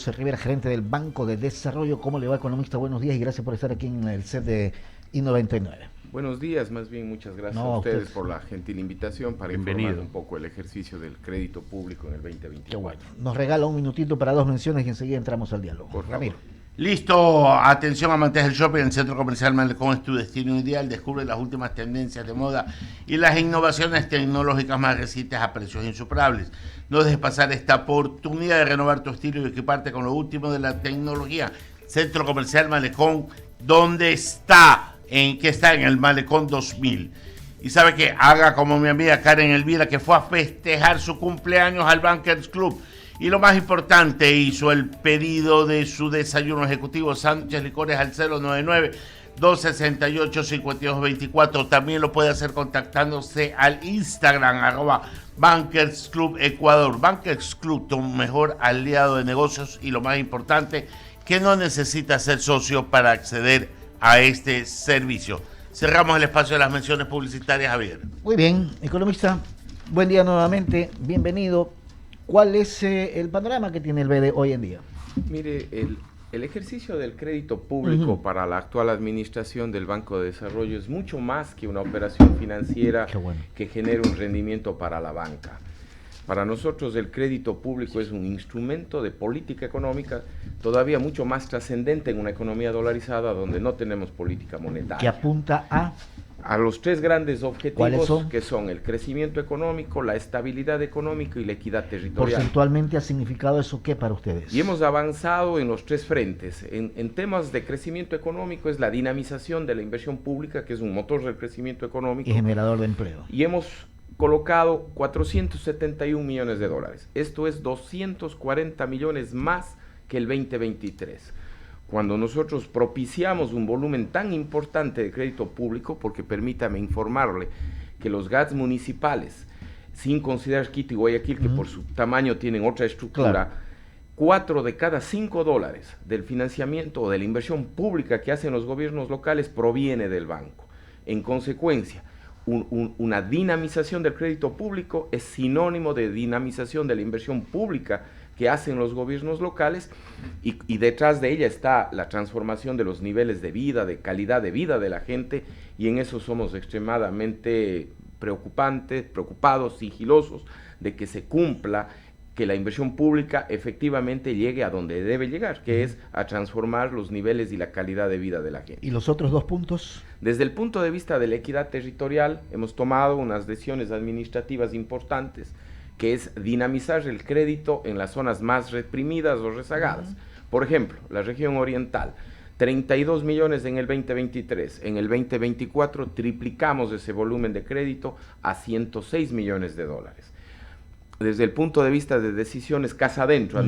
Carlos Rivera, gerente del Banco de Desarrollo. ¿Cómo le va, economista? Buenos días y gracias por estar aquí en el set de I99. Buenos días, más bien muchas gracias a ustedes por la gentil invitación para informar un poco el ejercicio del crédito público en el 2024. Qué bueno. Nos regala un minutito para dos menciones y enseguida entramos al diálogo. Por favor. Ramiro. Listo, atención amantes del shopping, el Centro Comercial Malecón es tu destino ideal. Descubre las últimas tendencias de moda y las innovaciones tecnológicas más recientes a precios insuperables. No dejes pasar esta oportunidad de renovar tu estilo y equiparte con lo último de la tecnología. Centro Comercial Malecón, ¿dónde está? En el Malecón 2000. Y sabe que haga como mi amiga Karen Elvira, que fue a festejar su cumpleaños al Bankers Club. Y lo más importante, hizo el pedido de su desayuno ejecutivo, sándwiches licores al 099-268-5224. También lo puede hacer contactándose al Instagram, Bankers Club Ecuador. Bankers Club, tu mejor aliado de negocios y lo más importante, que no necesita ser socio para acceder a este servicio. Cerramos el espacio de las menciones publicitarias, Javier. Muy bien, economista, buen día nuevamente, bienvenido. ¿Cuál es el panorama que tiene el BD hoy en día? Mire, el ejercicio del crédito público para la actual administración del Banco de Desarrollo es mucho más que una operación financiera que genere un rendimiento para la banca. Para nosotros el crédito público es un instrumento de política económica todavía mucho más trascendente en una economía dolarizada donde no tenemos política monetaria. Que apunta a los tres grandes objetivos que son el crecimiento económico, la estabilidad económica y la equidad territorial. ¿Porcentualmente ha significado eso qué para ustedes? Y hemos avanzado en los tres frentes. En temas de crecimiento económico es la dinamización de la inversión pública, que es un motor del crecimiento económico. Y generador de empleo. Y hemos colocado 471 millones de dólares. Esto es 240 millones más que el 2023. Cuando nosotros propiciamos un volumen tan importante de crédito público, porque permítame informarle que los GATS municipales, sin considerar Quito y Guayaquil, que por su tamaño tienen otra estructura, 4 de cada 5 dólares del financiamiento o de la inversión pública que hacen los gobiernos locales proviene del banco. En consecuencia, una dinamización del crédito público es sinónimo de dinamización de la inversión pública que hacen los gobiernos locales y detrás de ella está la transformación de los niveles de vida, de calidad de vida de la gente, y en eso somos extremadamente preocupados, sigilosos de que se cumpla, que la inversión pública efectivamente llegue a donde debe llegar, que es a transformar los niveles y la calidad de vida de la gente. ¿Y los otros dos puntos? Desde el punto de vista de la equidad territorial, hemos tomado unas decisiones administrativas importantes, que es dinamizar el crédito en las zonas más reprimidas o rezagadas. Por ejemplo, la región oriental, 32 millones en el 2023, en el 2024 triplicamos ese volumen de crédito a 106 millones de dólares. Desde el punto de vista de decisiones casa adentro,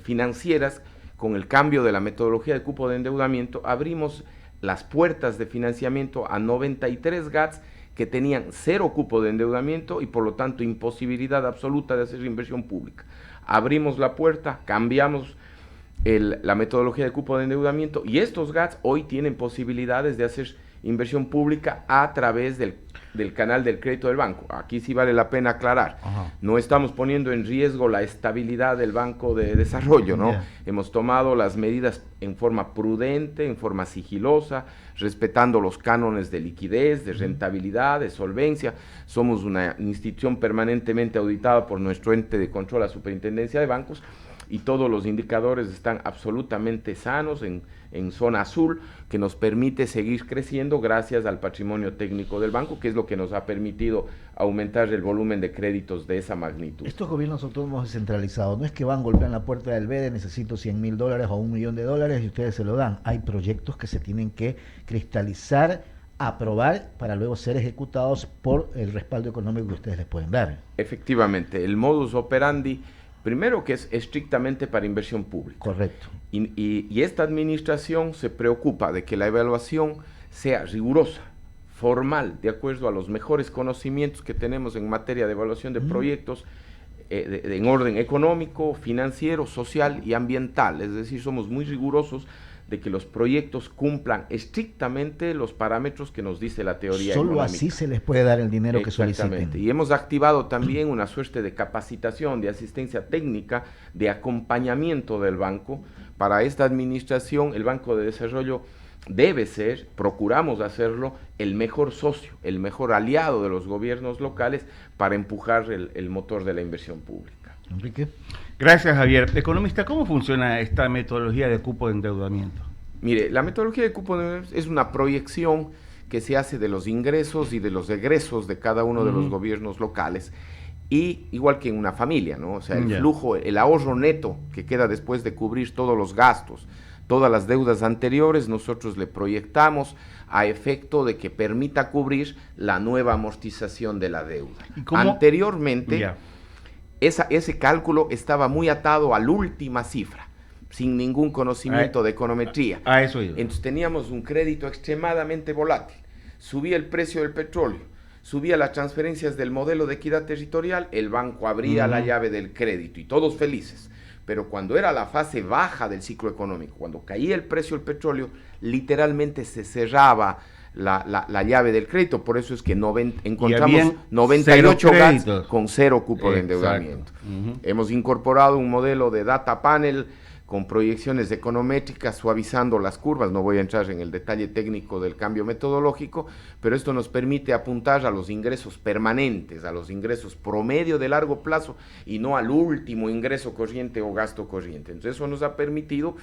financieras, con el cambio de la metodología de cupo de endeudamiento, abrimos las puertas de financiamiento a 93 GATS que tenían 0 cupo de endeudamiento y por lo tanto imposibilidad absoluta de hacer inversión pública. Abrimos la puerta, cambiamos la metodología de cupo de endeudamiento y estos GATS hoy tienen posibilidades de hacer inversión pública a través del canal del crédito del banco. Aquí sí vale la pena aclarar. No estamos poniendo en riesgo la estabilidad del Banco de Desarrollo, ¿no? Hemos tomado las medidas en forma prudente, en forma sigilosa, respetando los cánones de liquidez, de rentabilidad, de solvencia. Somos una institución permanentemente auditada por nuestro ente de control, la Superintendencia de Bancos, y todos los indicadores están absolutamente sanos en zona azul, que nos permite seguir creciendo gracias al patrimonio técnico del banco, que es lo que nos ha permitido aumentar el volumen de créditos de esa magnitud. Estos gobiernos autónomos descentralizados, no es que van, golpean la puerta del BEDE, necesito 100 mil dólares o $1 millón y ustedes se lo dan. Hay proyectos que se tienen que cristalizar, aprobar, para luego ser ejecutados por el respaldo económico que ustedes les pueden dar. Efectivamente, el modus operandi, primero que es estrictamente para inversión pública. Correcto. Y esta administración se preocupa de que la evaluación sea rigurosa, formal, de acuerdo a los mejores conocimientos que tenemos en materia de evaluación de proyectos en orden económico, financiero, social y ambiental. Es decir, somos muy rigurosos de que los proyectos cumplan estrictamente los parámetros que nos dice la teoría Solo económica. así se les puede dar el dinero que soliciten. Y hemos activado también una suerte de capacitación, de asistencia técnica, de acompañamiento del banco. Para esta administración, el Banco de Desarrollo debe ser, procuramos hacerlo, el mejor socio, el mejor aliado de los gobiernos locales para empujar el motor de la inversión pública. Enrique. Gracias, Javier. Economista, ¿cómo funciona esta metodología de cupo de endeudamiento? Mire, la metodología de cupo de endeudamiento es una proyección que se hace de los ingresos y de los egresos de cada uno de los gobiernos locales, y igual que en una familia, ¿no? O sea, el flujo, el ahorro neto que queda después de cubrir todos los gastos, todas las deudas anteriores, nosotros le proyectamos a efecto de que permita cubrir la nueva amortización de la deuda. Anteriormente, ese cálculo estaba muy atado a la última cifra, sin ningún conocimiento de econometría. Entonces teníamos un crédito extremadamente volátil. Subía el precio del petróleo, subía las transferencias del modelo de equidad territorial, el banco abría la llave del crédito y todos felices. Pero cuando era la fase baja del ciclo económico, cuando caía el precio del petróleo, literalmente se cerraba la llave del crédito. Por eso es que encontramos 98 GATS con cero cupo de endeudamiento. Hemos incorporado un modelo de data panel con proyecciones econométricas suavizando las curvas. No voy a entrar en el detalle técnico del cambio metodológico, pero esto nos permite apuntar a los ingresos permanentes, a los ingresos promedio de largo plazo y no al último ingreso corriente o gasto corriente. Entonces eso nos ha permitido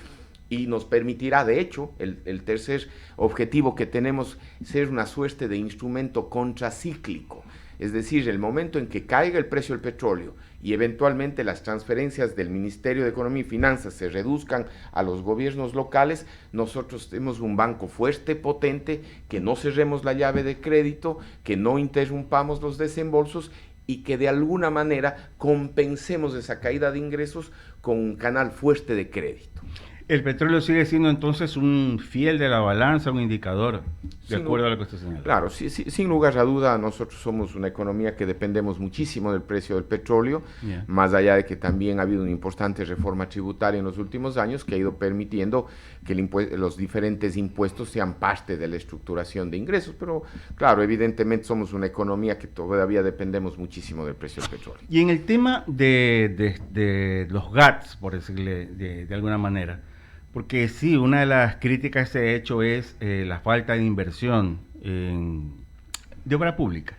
y nos permitirá, de hecho, el tercer objetivo que tenemos, ser una suerte de instrumento contracíclico. Es decir, el momento en que caiga el precio del petróleo y eventualmente las transferencias del Ministerio de Economía y Finanzas se reduzcan a los gobiernos locales, nosotros tenemos un banco fuerte, potente, que no cerremos la llave de crédito, que no interrumpamos los desembolsos y que de alguna manera compensemos esa caída de ingresos con un canal fuerte de crédito. El petróleo sigue siendo entonces un fiel de la balanza, un indicador, de acuerdo a lo que usted señala. Claro, sin lugar a duda, nosotros somos una economía que dependemos muchísimo del precio del petróleo, más allá de que también ha habido una importante reforma tributaria en los últimos años que ha ido permitiendo que los diferentes impuestos sean parte de la estructuración de ingresos, pero claro, evidentemente somos una economía que todavía dependemos muchísimo del precio del petróleo. Y en el tema de los GATS, por decirle de alguna manera, porque sí, una de las críticas que se ha hecho es la falta de inversión de obra pública.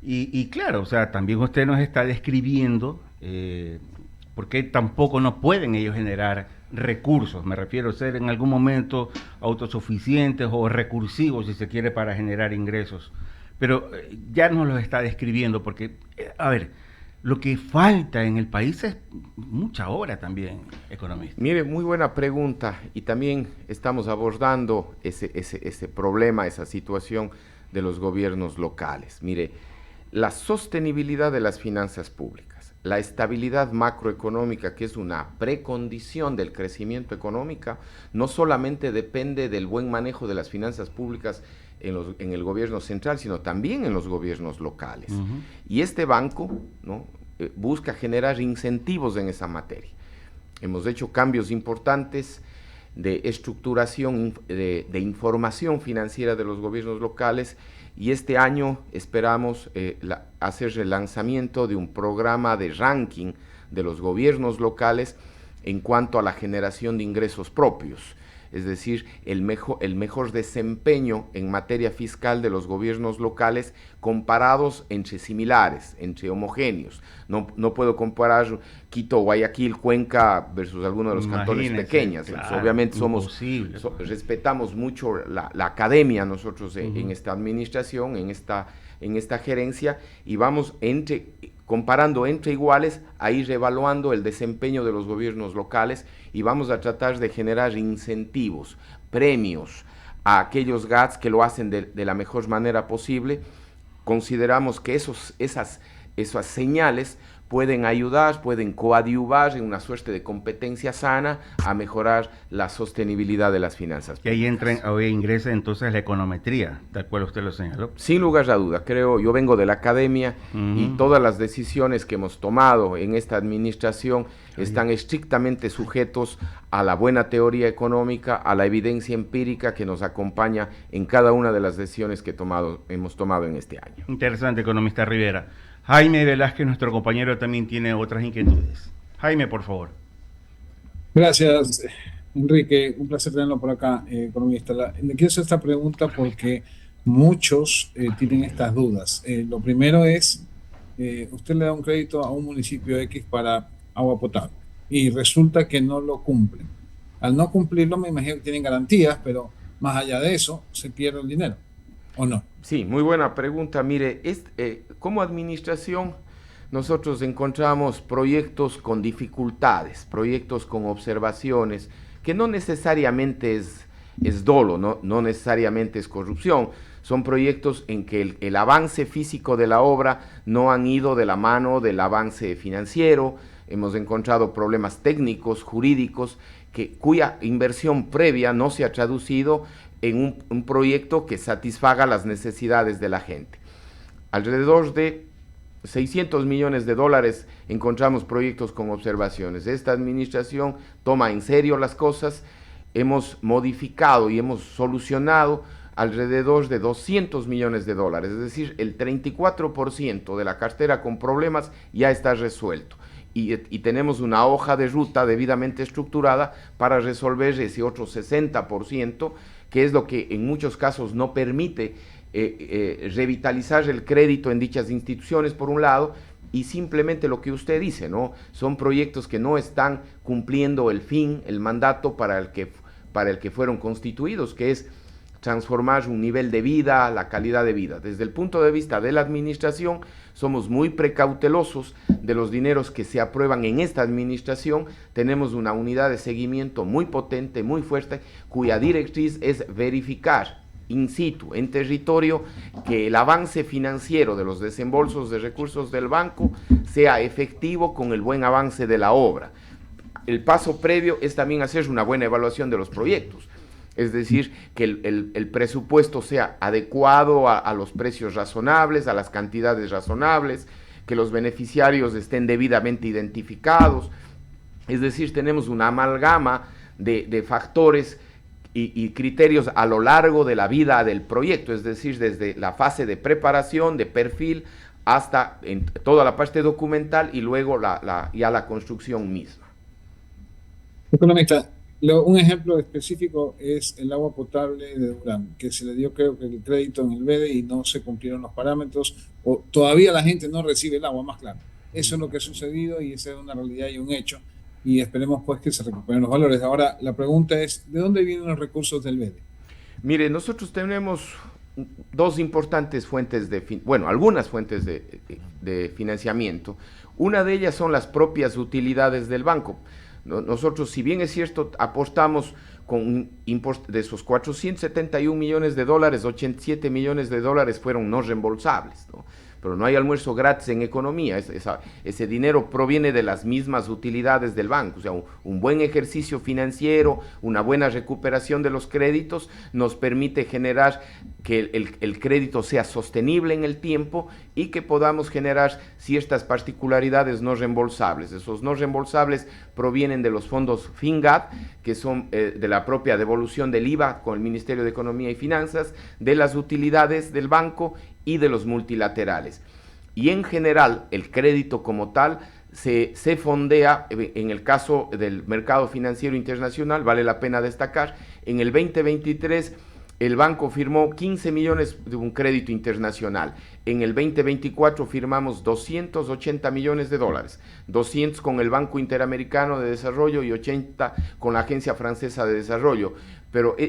Y claro, o sea, también usted nos está describiendo por qué tampoco no pueden ellos generar recursos. Me refiero a ser en algún momento autosuficientes o recursivos, si se quiere, para generar ingresos. Pero ya nos los está describiendo porque, a ver, lo que falta en el país es mucha obra también, economista. Mire, muy buena pregunta, y también estamos abordando ese problema, esa situación de los gobiernos locales. Mire, la sostenibilidad de las finanzas públicas, la estabilidad macroeconómica, que es una precondición del crecimiento económico, no solamente depende del buen manejo de las finanzas públicas en el gobierno central, sino también en los gobiernos locales. Y este banco, ¿no?, busca generar incentivos en esa materia. Hemos hecho cambios importantes de estructuración, de información financiera de los gobiernos locales, y este año esperamos hacer el lanzamiento de un programa de ranking de los gobiernos locales en cuanto a la generación de ingresos propios. Es decir, el mejor desempeño en materia fiscal de los gobiernos locales comparados entre similares, entre homogéneos. No puedo comparar Quito, Guayaquil, Cuenca versus alguno de los cantones pequeños. Claro, obviamente respetamos mucho la academia nosotros en esta administración, en esta gerencia, y vamos comparando entre iguales, a ir evaluando el desempeño de los gobiernos locales, y vamos a tratar de generar incentivos, premios a aquellos GATS que lo hacen de la mejor manera posible. Consideramos que esas señales pueden ayudar, pueden coadyuvar en una suerte de competencia sana a mejorar la sostenibilidad de las finanzas Y ahí públicas. ingresa entonces la econometría, tal cual usted lo señaló. Sin lugar a duda, creo, yo vengo de la academia y todas las decisiones que hemos tomado en esta administración están estrictamente sujetos a la buena teoría económica, a la evidencia empírica que nos acompaña en cada una de las decisiones que hemos tomado en este año. Interesante, economista Rivera. Jaime Velázquez, nuestro compañero, también tiene otras inquietudes. Jaime, por favor. Gracias, Enrique. Un placer tenerlo por acá, economista. Le quiero hacer esta pregunta porque muchos tienen estas dudas. Lo primero es, usted le da un crédito a un municipio X para agua potable y resulta que no lo cumplen. Al no cumplirlo, me imagino que tienen garantías, pero más allá de eso, se pierde el dinero, ¿o no? Sí, muy buena pregunta. Mire, como administración nosotros encontramos proyectos con dificultades, proyectos con observaciones, que no necesariamente es dolo, no necesariamente es corrupción. Son proyectos en que el avance físico de la obra no han ido de la mano del avance financiero. Hemos encontrado problemas técnicos, jurídicos, cuya inversión previa no se ha traducido en un proyecto que satisfaga las necesidades de la gente. Alrededor de 600 millones de dólares encontramos proyectos con observaciones. Esta administración toma en serio las cosas. Hemos modificado y hemos solucionado alrededor de 200 millones de dólares, es decir, el 34% de la cartera con problemas ya está resuelto. Y tenemos una hoja de ruta debidamente estructurada para resolver ese otro 60%, que es lo que en muchos casos no permite revitalizar el crédito en dichas instituciones, por un lado, y simplemente lo que usted dice, ¿no? Son proyectos que no están cumpliendo el fin, el mandato para el que fueron constituidos, que es transformar un nivel de vida, la calidad de vida. Desde el punto de vista de la administración, somos muy precautelosos de los dineros que se aprueban en esta administración. Tenemos una unidad de seguimiento muy potente, muy fuerte, cuya directriz es verificar in situ, en territorio, que el avance financiero de los desembolsos de recursos del banco sea efectivo con el buen avance de la obra. El paso previo es también hacer una buena evaluación de los proyectos. Es decir, que el presupuesto sea adecuado a los precios razonables, a las cantidades razonables, que los beneficiarios estén debidamente identificados. Es decir, tenemos una amalgama de factores y criterios a lo largo de la vida del proyecto, es decir, desde la fase de preparación, de perfil, hasta toda la parte documental y luego ya la construcción misma. Economista, un ejemplo específico es el agua potable de Durán, que se le dio, creo que, el crédito en el BEDE y no se cumplieron los parámetros, o todavía la gente no recibe el agua, más claro. Eso es lo que ha sucedido y esa es una realidad y un hecho, y esperemos pues que se recuperen los valores. Ahora, la pregunta es, ¿de dónde vienen los recursos del BEDE? Mire, nosotros tenemos dos importantes fuentes algunas fuentes de financiamiento. Una de ellas son las propias utilidades del banco. Nosotros, si bien es cierto, apostamos con de esos 471 millones de dólares, 87 millones de dólares fueron no reembolsables, ¿no? Pero no hay almuerzo gratis en economía. Ese dinero proviene de las mismas utilidades del banco. O sea, un buen ejercicio financiero, una buena recuperación de los créditos nos permite generar que el crédito sea sostenible en el tiempo y que podamos generar ciertas particularidades no reembolsables. Esos no reembolsables provienen de los fondos FINGAD, que son de la propia devolución del IVA con el Ministerio de Economía y Finanzas, de las utilidades del banco y de los multilaterales. Y en general, el crédito como tal se fondea, en el caso del mercado financiero internacional, vale la pena destacar, en el 2023 el banco firmó 15 millones de un crédito internacional. En el 2024 firmamos 280 millones de dólares, 200 con el Banco Interamericano de Desarrollo y 80 con la Agencia Francesa de Desarrollo.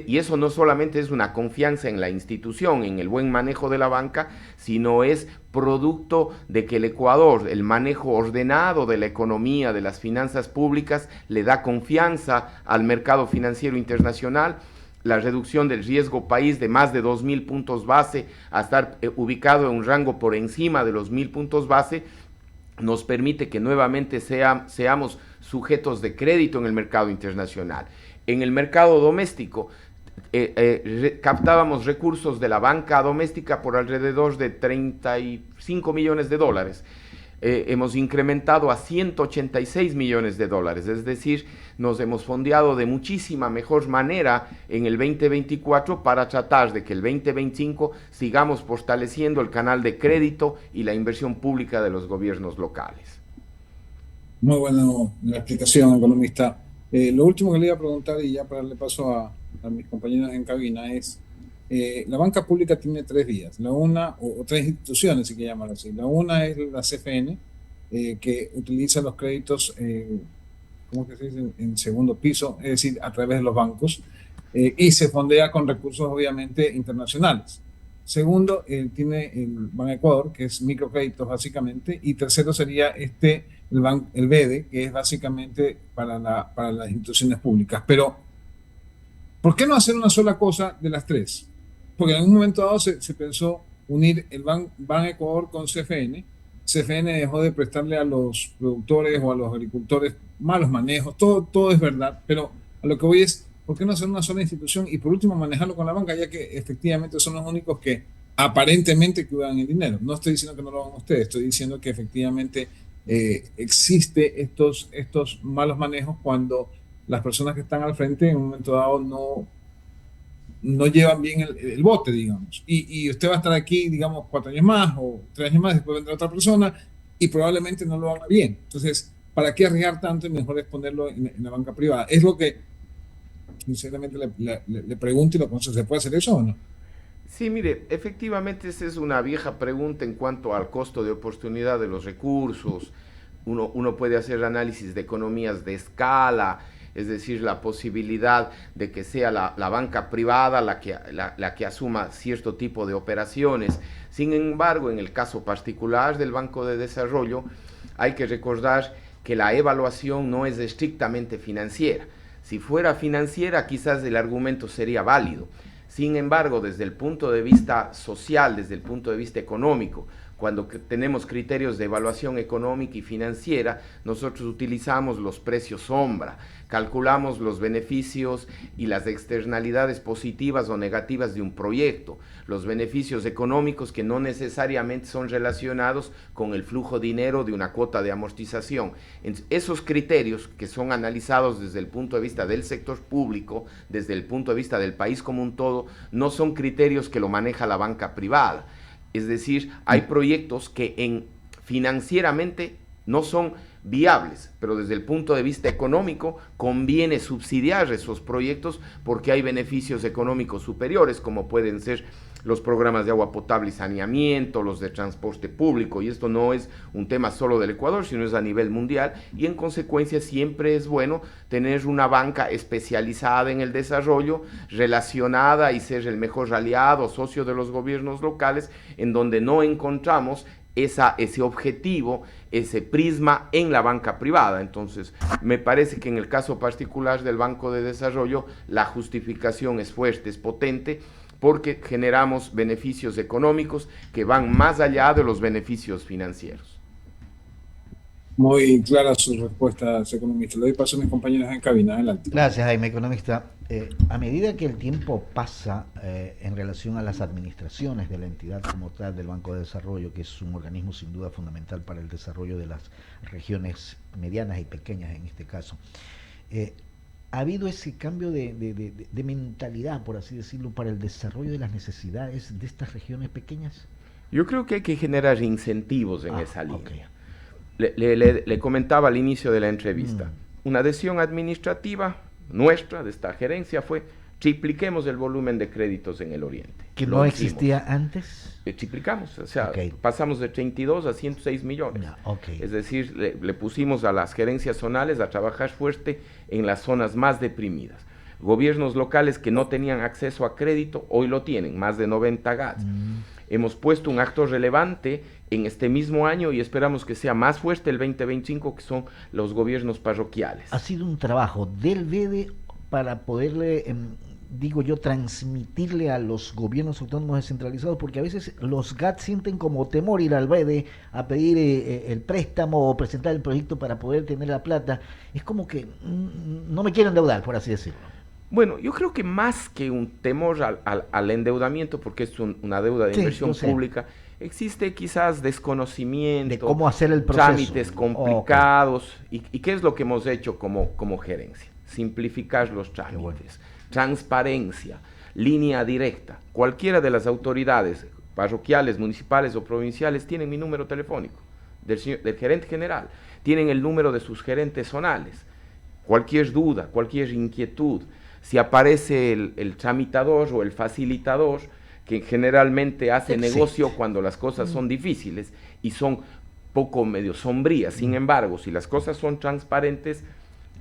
Y eso no solamente es una confianza en la institución, en el buen manejo de la banca, sino es producto de que el Ecuador, el manejo ordenado de la economía, de las finanzas públicas, le da confianza al mercado financiero internacional. La reducción del riesgo país de más de 2.000 puntos base a estar ubicado en un rango por encima de los 1.000 puntos base nos permite que nuevamente seamos sujetos de crédito en el mercado internacional. En el mercado doméstico, captábamos recursos de la banca doméstica por alrededor de 35 millones de dólares. Hemos incrementado a 186 millones de dólares, es decir, nos hemos fondeado de muchísima mejor manera en el 2024 para tratar de que el 2025 sigamos fortaleciendo el canal de crédito y la inversión pública de los gobiernos locales. Muy buena la explicación, economista. Lo último que le iba a preguntar, y ya para darle paso a mis compañeros en cabina, es, la banca pública tiene tres vías, la una, o tres instituciones, si quiere llamarlo así. La una es la CFN, que utiliza los créditos, ¿cómo que se dice?, en segundo piso, es decir, a través de los bancos, y se fondea con recursos obviamente internacionales. Segundo, tiene el Ban Ecuador, que es microcréditos básicamente, y tercero sería el BEDE, que es básicamente para las instituciones públicas. Pero, ¿por qué no hacer una sola cosa de las tres? Porque en algún momento dado se pensó unir el Ban Ecuador con CFN. CFN dejó de prestarle a los productores o a los agricultores malos manejos, todo es verdad, pero a lo que voy es, ¿por qué no hacer una sola institución y por último manejarlo con la banca, ya que efectivamente son los únicos que aparentemente cuidan el dinero? No estoy diciendo que no lo hagan ustedes, estoy diciendo que efectivamente existe estos malos manejos cuando las personas que están al frente en un momento dado no llevan bien el bote, digamos. Y usted va a estar aquí, digamos, 4 años más o 3 años más, después vendrá otra persona y probablemente no lo haga bien. Entonces, ¿para qué arriesgar tanto y mejor es ponerlo en la banca privada? Es lo que, sinceramente, le pregunto y lo consulto. ¿Se puede hacer eso o no? Sí, mire, efectivamente esa es una vieja pregunta en cuanto al costo de oportunidad de los recursos. Uno puede hacer análisis de economías de escala, es decir, la posibilidad de que sea la banca privada la que asuma cierto tipo de operaciones. Sin embargo, en el caso particular del Banco de Desarrollo, hay que recordar que la evaluación no es estrictamente financiera. Si fuera financiera, quizás el argumento sería válido. Sin embargo, desde el punto de vista social, desde el punto de vista económico, cuando tenemos criterios de evaluación económica y financiera, nosotros utilizamos los precios sombra, calculamos los beneficios y las externalidades positivas o negativas de un proyecto, los beneficios económicos que no necesariamente son relacionados con el flujo de dinero de una cuota de amortización. Esos criterios que son analizados desde el punto de vista del sector público, desde el punto de vista del país como un todo, no son criterios que lo maneja la banca privada. Es decir, hay proyectos que financieramente no son viables, pero desde el punto de vista económico conviene subsidiar esos proyectos porque hay beneficios económicos superiores, como pueden ser los programas de agua potable y saneamiento, los de transporte público, y esto no es un tema solo del Ecuador, sino es a nivel mundial, y en consecuencia siempre es bueno tener una banca especializada en el desarrollo, relacionada y ser el mejor aliado, socio de los gobiernos locales, en donde no encontramos ese objetivo, ese prisma en la banca privada. Entonces, me parece que en el caso particular del Banco de Desarrollo, la justificación es fuerte, es potente, porque generamos beneficios económicos que van más allá de los beneficios financieros. Muy claras sus respuestas, economista. Le doy paso a mis compañeros en cabina. Adelante. Gracias, Jaime, economista. A medida que el tiempo pasa en relación a las administraciones de la entidad como tal del Banco de Desarrollo, que es un organismo sin duda fundamental para el desarrollo de las regiones medianas y pequeñas en este caso, ¿ha habido ese cambio de mentalidad, por así decirlo, para el desarrollo de las necesidades de estas regiones pequeñas? Yo creo que hay que generar incentivos en esa línea. Okay. Le comentaba al inicio de la entrevista, una decisión administrativa nuestra, de esta gerencia, fue tripliquemos el volumen de créditos en el Oriente. ¿Que no existía antes? Triplicamos, o sea, pasamos de 32 a 106 millones. Es decir, le pusimos a las gerencias zonales a trabajar fuerte en las zonas más deprimidas. Gobiernos locales que no tenían acceso a crédito, hoy lo tienen, más de 90 GATS. Hemos puesto un actor relevante en este mismo año y esperamos que sea más fuerte el 2025, que son los gobiernos parroquiales. Ha sido un trabajo del BEDE para poderle digo yo, transmitirle a los gobiernos autónomos descentralizados? Porque a veces los GAT sienten como temor ir al BEDE a pedir el préstamo o presentar el proyecto para poder tener la plata. Es como que no me quiero endeudar, por así decirlo. Bueno, yo creo que más que un temor al endeudamiento, porque es una deuda de inversión pública, existe quizás desconocimiento, de cómo hacer el proceso, trámites complicados, y qué es lo que hemos hecho como gerencia. Simplificar los trámites, transparencia, línea directa. Cualquiera de las autoridades parroquiales, municipales o provinciales tienen mi número telefónico, del gerente general, tienen el número de sus gerentes zonales. Cualquier duda, cualquier inquietud, si aparece el tramitador o el facilitador, que generalmente hace negocio cuando las cosas son difíciles y son poco medio sombrías. Sin embargo, si las cosas son transparentes,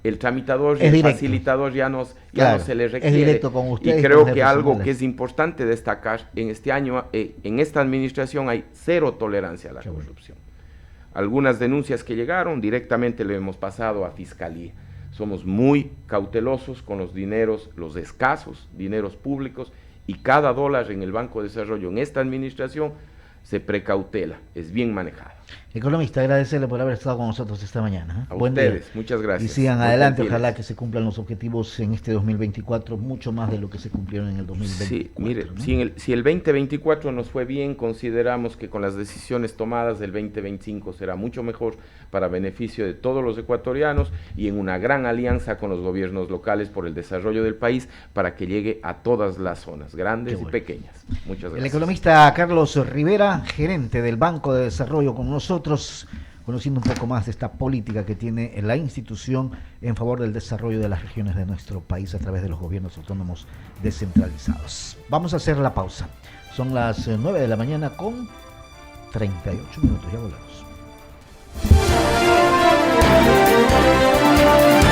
el tramitador y el facilitador ya no se le requiere. Es directo con ustedes. Y creo que algo que es importante destacar, en este año, en esta administración hay cero tolerancia a la corrupción. Algunas denuncias que llegaron, directamente le hemos pasado a Fiscalía. Somos muy cautelosos con los dineros, los escasos dineros públicos, y cada dólar en el Banco de Desarrollo en esta administración se precautela, es bien manejado. Economista, agradecerle por haber estado con nosotros esta mañana. A ustedes, muchas gracias. Y sigan adelante, ojalá que se cumplan los objetivos en este 2024, mucho más de lo que se cumplieron en el 2024. Sí, mire, ¿no? si el 2024 nos fue bien, consideramos que con las decisiones tomadas del 2025 será mucho mejor para beneficio de todos los ecuatorianos y en una gran alianza con los gobiernos locales por el desarrollo del país para que llegue a todas las zonas, grandes y pequeñas. Muchas gracias. El economista Carlos Rivera, gerente del Banco de Desarrollo, con nosotros, conociendo un poco más de esta política que tiene la institución en favor del desarrollo de las regiones de nuestro país a través de los gobiernos autónomos descentralizados. Vamos a hacer la pausa. Son las 9 de la mañana con 38 minutos. Ya volvemos.